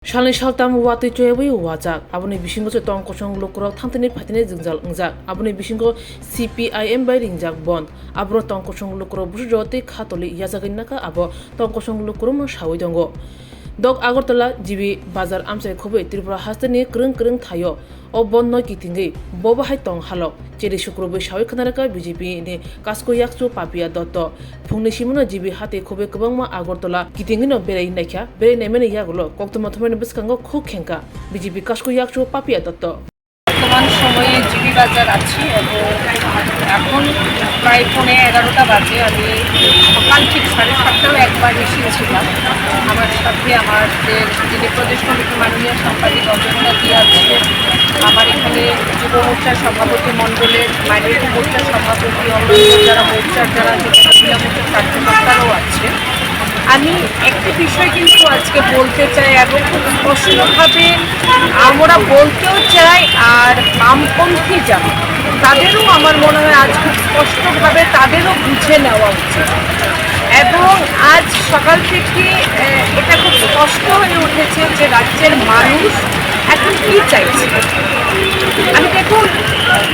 Shalni shaltam wati choyewi wajak aboni bisingo che tong kosong lokrok thangtini phatini jingjal ungjak aboni bisingo CPIM bai ringjak bond abro tong kosong lokrok bujote khatoli yajaginnaka abo tong kosong lokrom shawi dongo dok Agartala jibi bazar amsai khobai Tripura hastani krung thayo o bond noi kitingi boba hai tong halok cheri shukrobai shawi khanaraka BJP ni kasko yakchu papia dotto phungni simuna jibi hate khobai kwbangma Agartala kitingi no berai naikha berai naimene yagulo koktoma thomene biskango khuk khenka BJP kasko yakchu papia dotto বর্তমান সময়ে GB বাজার আছি এবং এখন প্রায় 11:30 বাজে। আমি সকাল ঠিক 7:30টাও একবার এসেছিলাম। আমার সাথে আমাদের যিনি প্রদেশ কমিটির মাননীয় সাংবাদিক অজন্তা দি আছে, আমার এখানে যুব মোর্চার সভাপতি মণ্ডলের মাইনরিটি মোর্চার সভাপতি যারা মোর্চার যারা মহিলা মোর্চার কার্যকর্তারাও আছে। আমি একটি বিষয় কিন্তু আজকে বলতে চাই এবং খুব স্পষ্টভাবে আমরা বলতেও চাই, আর বামপন্থী যারা তাদেরও আমার মনে হয় আজ খুব স্পষ্টভাবে তাদেরও বুঝে নেওয়া উচিত। এবং আজ সকাল থেকে এটা খুব স্পষ্ট হয়ে উঠেছে যে রাজ্যের মানুষ এখন কী চাইছে। আমি দেখুন,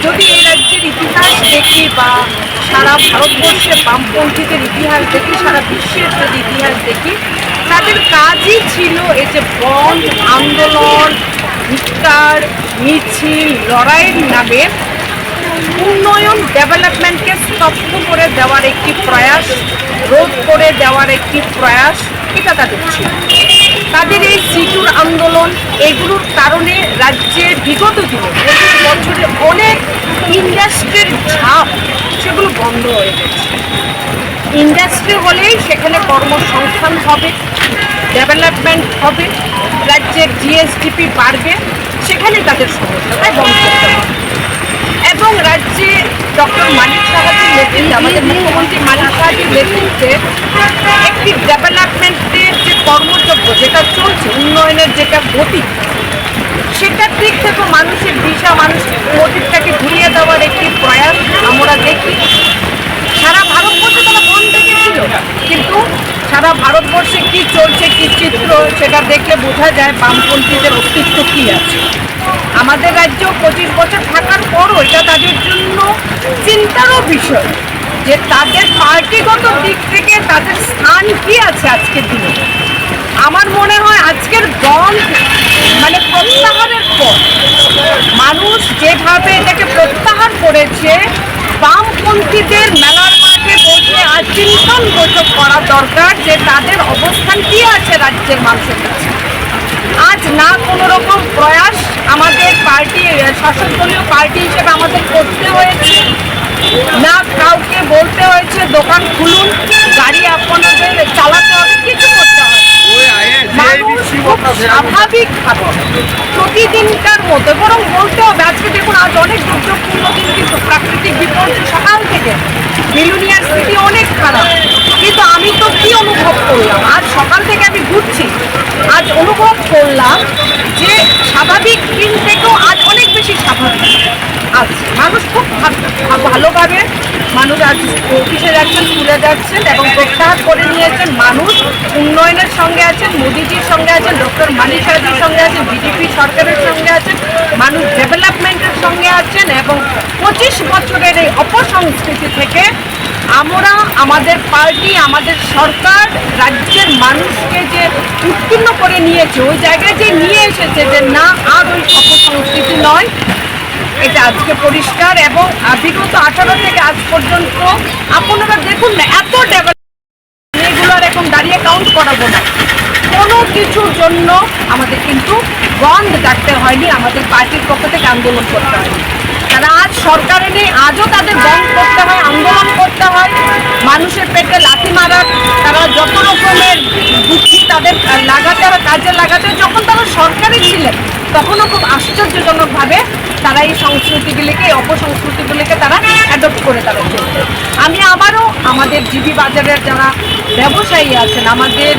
যদি এই রাজ্যের ইতিহাস দেখি বা সারা ভারতবর্ষে বামপন্থীদের ইতিহাস দেখি, সারা বিশ্বের যদি ইতিহাস দেখি, তাদের কাজই ছিল এই যে বন্ধ আন্দোলন, ধিক্কার, মিছিল, লড়াইয়ের নামে উন্নয়ন ডেভেলপমেন্টকে স্তব্ধ করে দেওয়ার একটি প্রয়াস, রোধ করে দেওয়ার একটি প্রয়াস, এটা তাদের ছিল। তাদের এই সিটুর আন্দোলন এগুলোর কারণে রাজ্যে বিগত দিনে বছরে অনেক ইন্ডাস্ট্রির ঝাঁপ সেগুলো বন্ধ হয়ে গেছে। ইন্ডাস্ট্রি হলেই সেখানে কর্মসংস্থান হবে, ডেভেলপমেন্ট হবে, রাজ্যের জিএসডিপি বাড়বে, সেখানে তাদের সমস্যা, তাই বন্ধ করতে হবে। এবং রাজ্যে ডক্টর মানিক সাহাজির নেতৃত্বে, আমাদের মুখ্যমন্ত্রী মানিক সাহাজির নেতৃত্বে একটি ডেভেলপমেন্টের যে কর্মযজ্ঞ যেটা চলছে, উন্নয়নের যেটা গতি, সেটার দিক থেকে মানুষের দিশা, মানুষের মোটিভটাকে ঘুরিয়ে দেওয়ার একটি প্রয়াস আমরা দেখি। সারা ভারতবর্ষে তারা বন্ধ দেখেছিল, কিন্তু সারা ভারতবর্ষে কী চলছে, কী চিত্র, সেটা দেখলে বোঝা যায় বামপন্থীদের অস্তিত্ব কী আছে। আমাদের রাজ্য 25 বছর থাকার পরও এটা তাদের জন্য চিন্তারও বিষয় যে তাদের পার্টিগত দিক থেকে তাদের স্থান কী আছে আজকের দিনে। আমার মনে হয় আজকের বন্ধ মানে প্রত্যাহারের পর মানুষ যেভাবে এটাকে প্রত্যাহার করেছে, বামপন্থীদের মেলার মাঠে বসে আজ চিন্তন বৈঠক করা দরকার যে তাদের অবস্থান কী আছে রাজ্যের মানুষের কাছে। আজ না কোনো রকম প্রয়াস আমাদের পার্টি, শাসক দলীয় পার্টি হিসেবে আমাদের করতে হয়েছে, না কাউকে বলতে হয়েছে দোকান খুলুন, গাড়ি আপনাদের চালাতে হবে, কিছু করতে হবে। মানুষ খুব স্বাভাবিকভাবে প্রতিদিনকার মতো, বরং বলতে হবে আজকে দেখুন আজ অনেক দুর্যোগপূর্ণ দিন, কিন্তু প্রাকৃতিক বিপর্যয় সকাল থেকে বিলুনিয়ার স্থিতি অনেক খারাপ, কিন্তু আমি তো কি অনুভব করলাম আজ সকাল থেকে আমি ঘুরছি, আজ অনুভব করলাম যে স্বাভাবিক দিন থেকেও আজ অনেক বেশি স্বাভাবিক। আজ মানুষ খুব ভালোভাবে মানুষ আজ অফিসে যাচ্ছেন, স্কুলে যাচ্ছেন এবং প্রত্যাহার করে নিয়েছেন। মানুষ উন্নয়নের সঙ্গে আছেন, মোদিজির সঙ্গে আছেন, ডক্টর মানিক সাহাজির সঙ্গে আছেন, বিজেপি সরকারের সঙ্গে আছেন, মানুষ ডেভেলপমেন্টের সঙ্গে আছেন। এবং 25 বছরের এই অপসংস্কৃতি থেকে আমরা, আমাদের পার্টি, আমাদের সরকার রাজ্যের মানুষকে যে উত্তীর্ণ করে নিয়েছে, ওই জায়গায় যে নিয়ে এসেছে যে না আর ওই অপসংস্কৃতি নয়, এটা আজকে পরিষ্কার। এবং বিগত 18 থেকে আজ পর্যন্ত আপনারা দেখুন না এত ডেভেলপমেন্ট, এগুলো আর এখন দাঁড়িয়ে কাউন্ট করাবো না, কোনো কিছুর জন্য আমাদের কিন্তু বন্ধ ডাকতে হয়নি, আমাদের পার্টির পক্ষ থেকে আন্দোলন করতে হয়নি। তারা আজ সরকারে নেই, আজও তাদের বন্ধ করতে হয়, আন্দোলন করতে হয়, মানুষের পেটে লাথি মারার, তারা যত রকমের বুদ্ধি তাদের লাগাতে হয়, কাজে লাগাতে হয়। যখন তারা সরকারে ছিলেন তখনও খুব আশ্চর্যজনকভাবে তারা এই সংস্কৃতিগুলিকে, এই অপসংস্কৃতিগুলিকে তারা অ্যাডপ্ট করে তারা চলছে। আমি আবারও আমাদের জিবি বাজারের যারা ব্যবসায়ী আছেন, আমাদের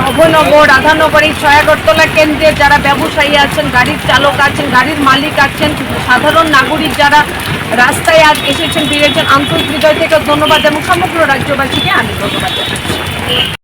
অভয়নগর, রাধানগর, এই আগরতলা কেন্দ্রের যারা ব্যবসায়ী আছেন, গাড়ির চালক আছেন, গাড়ির মালিক আছেন, সাধারণ নাগরিক যারা রাস্তায় আজ এসেছেন, বেরিয়েছেন, আন্তরিক হৃদয় থেকে ধন্যবাদ এবং সমগ্র রাজ্যবাসীকে আমি ধন্যবাদ জানাচ্ছি।